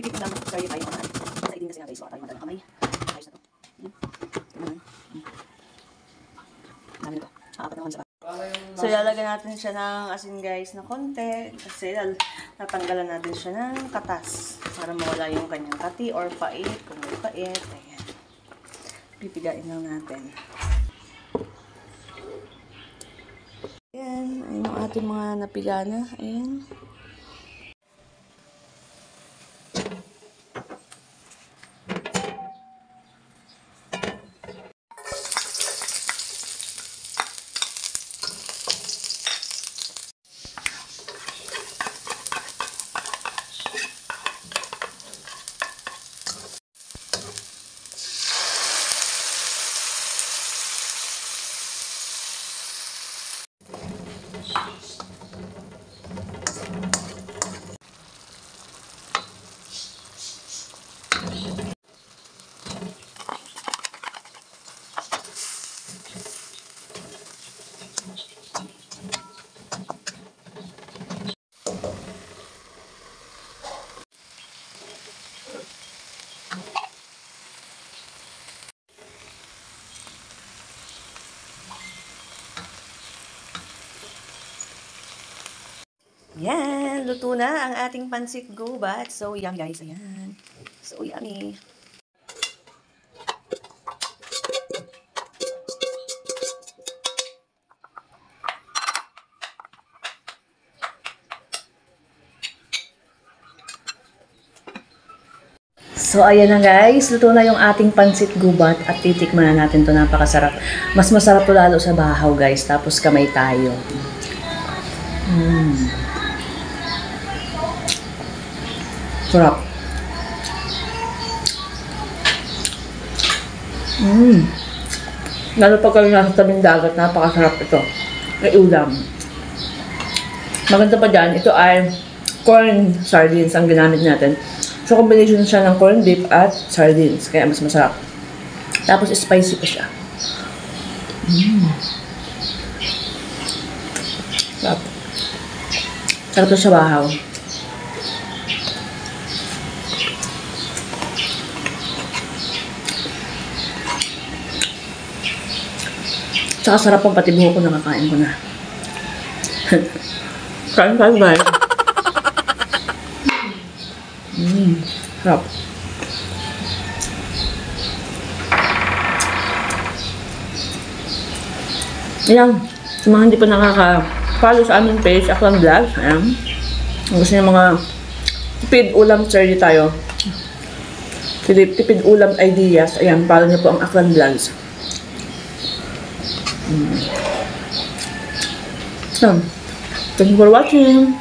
Pipit lang. Sorry tayo mga sa idin kasi nga guys. Wala tayo madalang kamay. Ayos na to. Namin to. Apat naman sa so, ilalagyan natin siya ng asin guys na konti. Kasi natanggalan natin siya ng katas. Para mawala yung kanyang kati or pait. Kung may pait. Ayan. Pipigain lang natin. Ayan. Ayan yung ating mga napiga na. Ayan. Yan, luto na ang ating pansit gubat. So, yum guys, ayan. So, yummy. So, ayan na guys. Luto na yung ating pansit gubat at titikman na natin to. Napakasarap. Mas masarap to lalo sa bahaw guys. Tapos kamay tayo. Sarap. Lalo pag kayo nasa tabing dagat, napakasarap ito. May ulam. Maganda pa dyan, ito ay corn sardines ang ginamit natin. So, combination siya ng corned beef at sardines. Kaya mas masarap. Tapos, spicy pa siya. Sarap. Sarap ito sa bahaw. Tsaka sarap ang pati buho ko, nakakain ko na. Kain guys. Sarap. Ayan, sa mga hindi pa nakaka-follow sa aming page, Aklan Vlogs, ayan. Kung gusto niyo mga tipid ulam, share tayo. Tipid ulam ideas, ayan, follow niyo po ang Aklan Vlogs. So, thank you for watching.